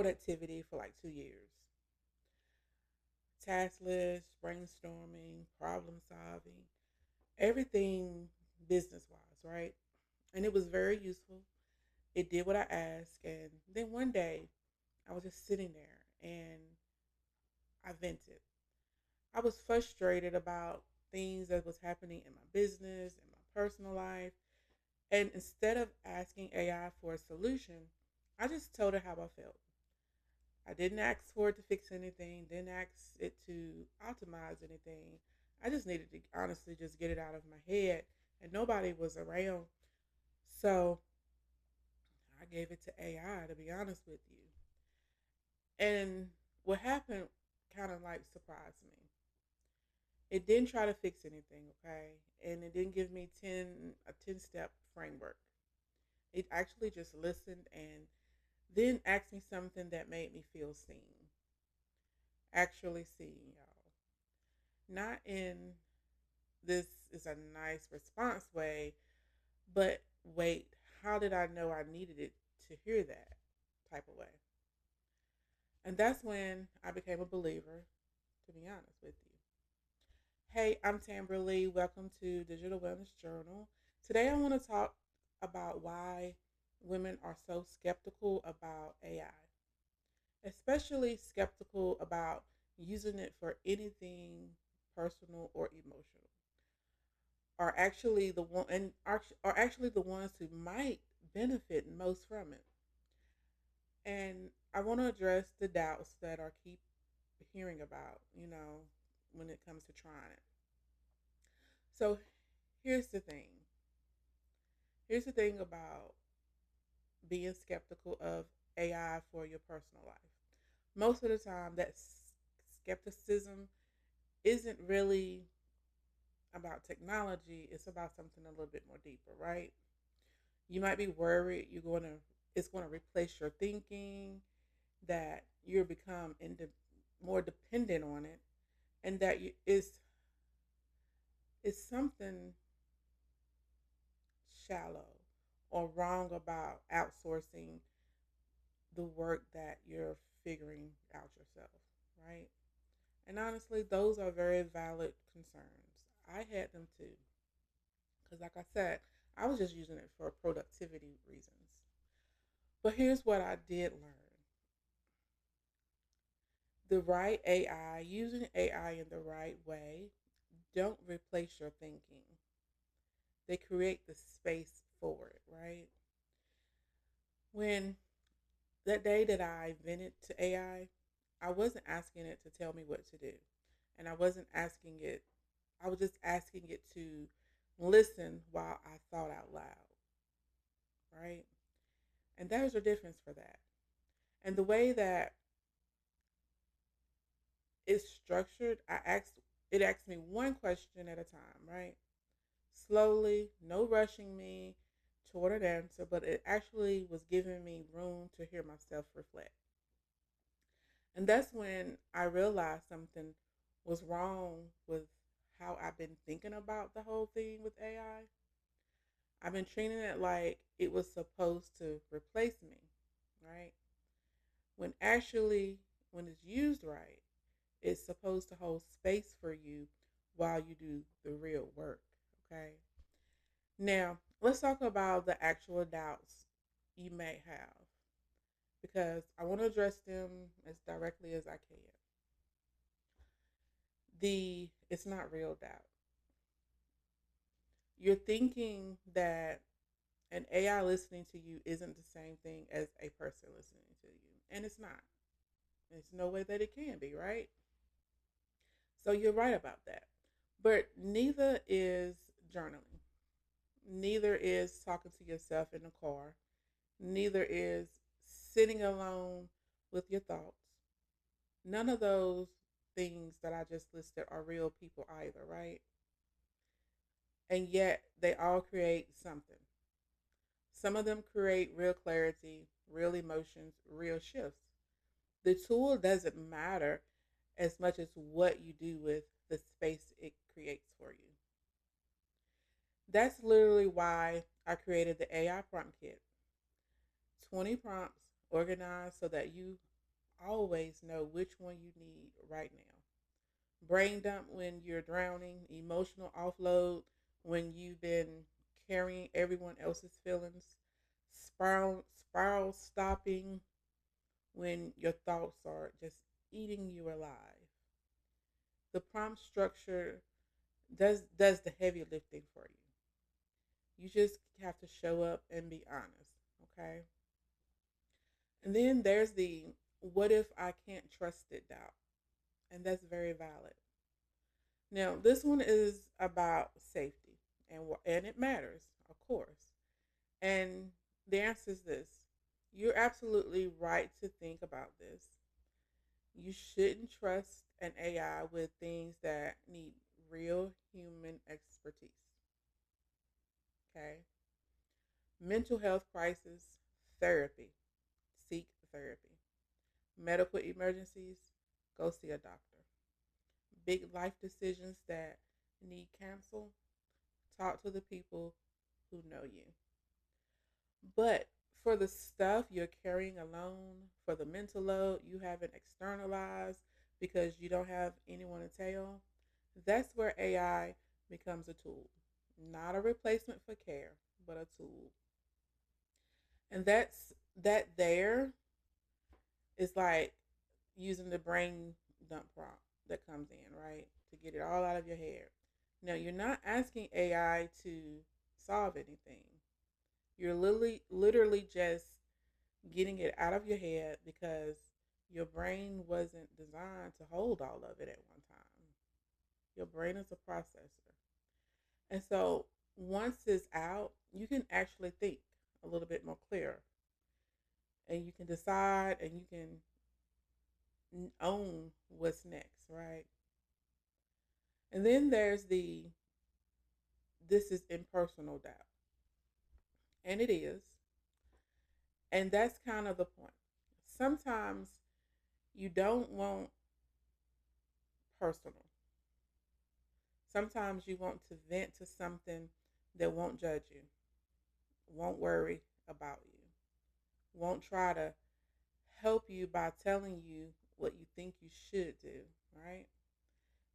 productivity for like 2 years. Task lists, brainstorming, problem solving, everything business wise, right? And it was very useful. It did what I asked. And then one day I was just sitting there and I vented. I was frustrated about things that was happening in my business, in my personal life. And instead of asking AI for a solution, I just told her how I felt. I didn't ask for it to fix anything, didn't ask it to optimize anything. I just needed to honestly just get it out of my head, and nobody was around. So I gave it to AI, to be honest with you. And what happened kind of like surprised me. It didn't try to fix anything, okay? And it didn't give me 10 step framework. It actually just listened and then asked me something that made me feel seen. Actually seen, y'all. Not in this is a nice response way, but wait, how did I know I needed it to hear that type of way? And that's when I became a believer, to be honest with you. Hey, I'm Tamberly. Welcome to Digital Wellness Journal. Today I want to talk about why women are so skeptical about AI, especially skeptical about using it for anything personal or emotional. Are actually the one and are actually the ones who might benefit most from it. And I want to address the doubts that I keep hearing about, when it comes to trying it. So here's the thing. Here's the thing about being skeptical of AI for your personal life. Most of the time, that skepticism isn't really about technology. It's about something a little bit more deeper, right? You might be worried it's going to replace your thinking, that you'll become more dependent on it, and that it's something shallow or wrong about outsourcing the work that you're figuring out yourself, right? And honestly, those are very valid concerns. I had them too, because like I said, I was just using it for productivity reasons. But here's what I did learn: the right AI, using AI in the right way, don't replace your thinking. They create the space for it, right? When that day that I vented to I wasn't asking it to tell me what to do. And I wasn't asking it, I was just asking it to listen while I thought out loud, right? And there's a difference for that. And the way that it's structured, it asked me one question at a time, right? Slowly, no rushing me toward an answer, but it actually was giving me room to hear myself reflect. And that's when I realized something was wrong with how I've been thinking about the whole thing with AI. I've been treating it like it was supposed to replace me, right? When actually, when it's used right, it's supposed to hold space for you while you do the real work, okay? Now, let's talk about the actual doubts you may have, because I want to address them as directly as I can. It's not real doubt. You're thinking that an AI listening to you isn't the same thing as a person listening to you, and it's not. There's no way that it can be, right? So you're right about that. But neither is journaling. Neither is talking to yourself in the car. Neither is sitting alone with your thoughts. None of those things that I just listed are real people either, right? And yet they all create something. Some of them create real clarity, real emotions, real shifts. The tool doesn't matter as much as what you do with the space it creates for you. That's literally why I created the AI prompt kit. 20 prompts organized so that you always know which one you need right now. Brain dump when you're drowning, emotional offload when you've been carrying everyone else's feelings, spiral stopping when your thoughts are just eating you alive. The prompt structure does the heavy lifting for you. You just have to show up and be honest, okay? And then there's the what if I can't trust it doubt, and that's very valid. Now, this one is about safety, and it matters, of course. And the answer is this: you're absolutely right to think about this. You shouldn't trust an AI with things that need real human expertise. Okay, mental health crisis, therapy. Seek therapy. Medical emergencies, go see a doctor. Big life decisions that need counsel, talk to the people who know you. But for the stuff you're carrying alone, for the mental load you haven't externalized because you don't have anyone to tell, that's where AI becomes a tool. Not a replacement for care, but a tool. And that there is like using the brain dump prompt that comes in, right? To get it all out of your head. Now, you're not asking AI to solve anything. You're literally just getting it out of your head because your brain wasn't designed to hold all of it at one time. Your brain is a processor. And so once it's out, you can actually think a little bit more clear and you can decide and you can own what's next, right? And then there's the this is impersonal doubt. And it is. And that's kind of the point. Sometimes you don't want personal. Sometimes you want to vent to something that won't judge you, won't worry about you, won't try to help you by telling you what you think you should do, right?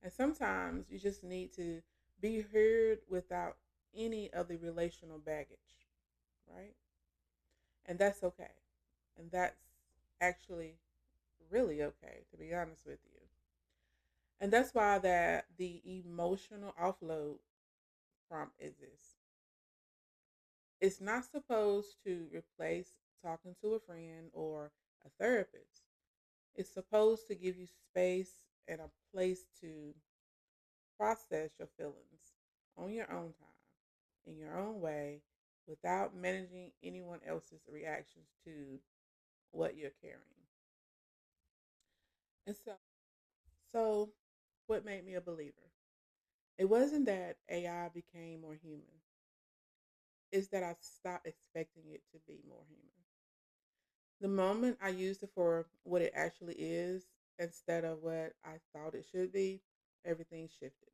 And sometimes you just need to be heard without any of the relational baggage, right? And that's okay. And that's actually really okay, to be honest with you. And that's why that the emotional offload prompt exists. It's not supposed to replace talking to a friend or a therapist. It's supposed to give you space and a place to process your feelings on your own time, in your own way, without managing anyone else's reactions to what you're carrying. And so what made me a believer? It wasn't that AI became more human. It's that I stopped expecting it to be more human. The moment I used it for what it actually is instead of what I thought it should be, everything shifted.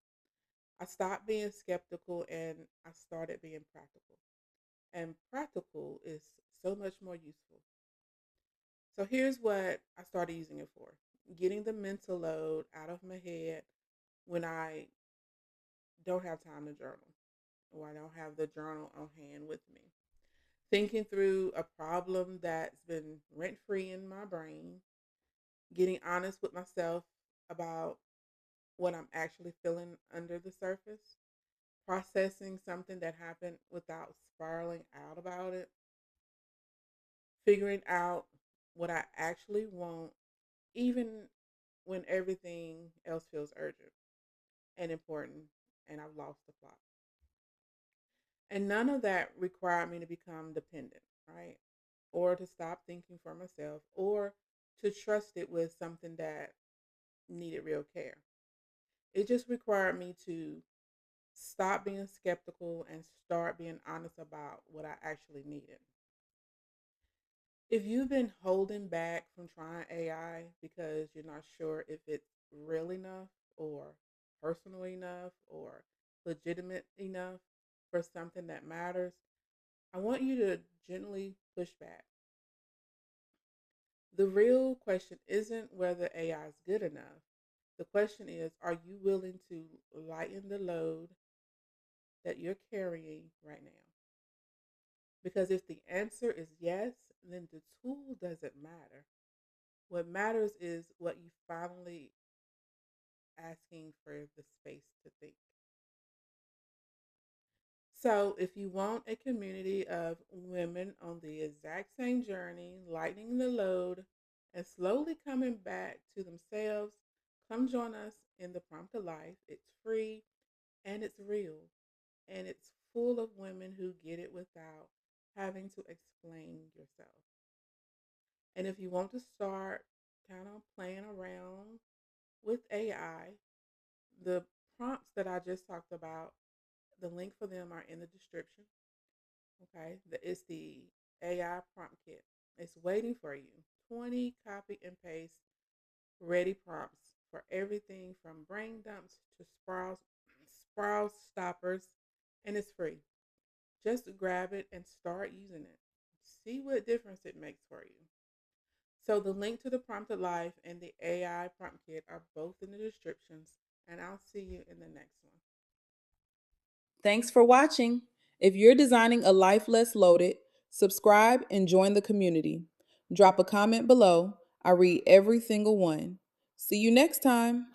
I stopped being skeptical and I started being practical. And practical is so much more useful. So here's what I started using it for: getting the mental load out of my head when I don't have time to journal or I don't have the journal on hand with me. Thinking through a problem that's been rent free in my brain, getting honest with myself about what I'm actually feeling under the surface, processing something that happened without spiraling out about it, figuring out what I actually want, even when everything else feels urgent and important and I've lost the plot. And none of that required me to become dependent, right? Or to stop thinking for myself or to trust it with something that needed real care. It just required me to stop being skeptical and start being honest about what I actually needed. If you've been holding back from trying AI because you're not sure if it's real enough or personal enough or legitimate enough for something that matters, I want you to gently push back. The real question isn't whether AI is good enough. The question is, are you willing to lighten the load that you're carrying right now? Because if the answer is yes, then the tool doesn't matter. What matters is what you finally asking for the space to think. So, if you want a community of women on the exact same journey, lightening the load and slowly coming back to themselves, come join us in the Prompt of Life. It's free and it's real, and it's full of women who get it without having to explain yourself. And if you want to start kind of playing around with AI, the prompts that I just talked about, the link for them are in the description. Okay, it's the AI prompt kit. It's waiting for you. 20 copy and paste ready prompts for everything from brain dumps to sprawl stoppers, and it's free. Just grab it and start using it. See what difference it makes for you. So the link to the prompted life and the AI prompt kit are both in the descriptions, and I'll see you in the next one. Thanks for watching. If you're designing a life less loaded, subscribe and join the community. Drop a comment below. I read every single one. See you next time.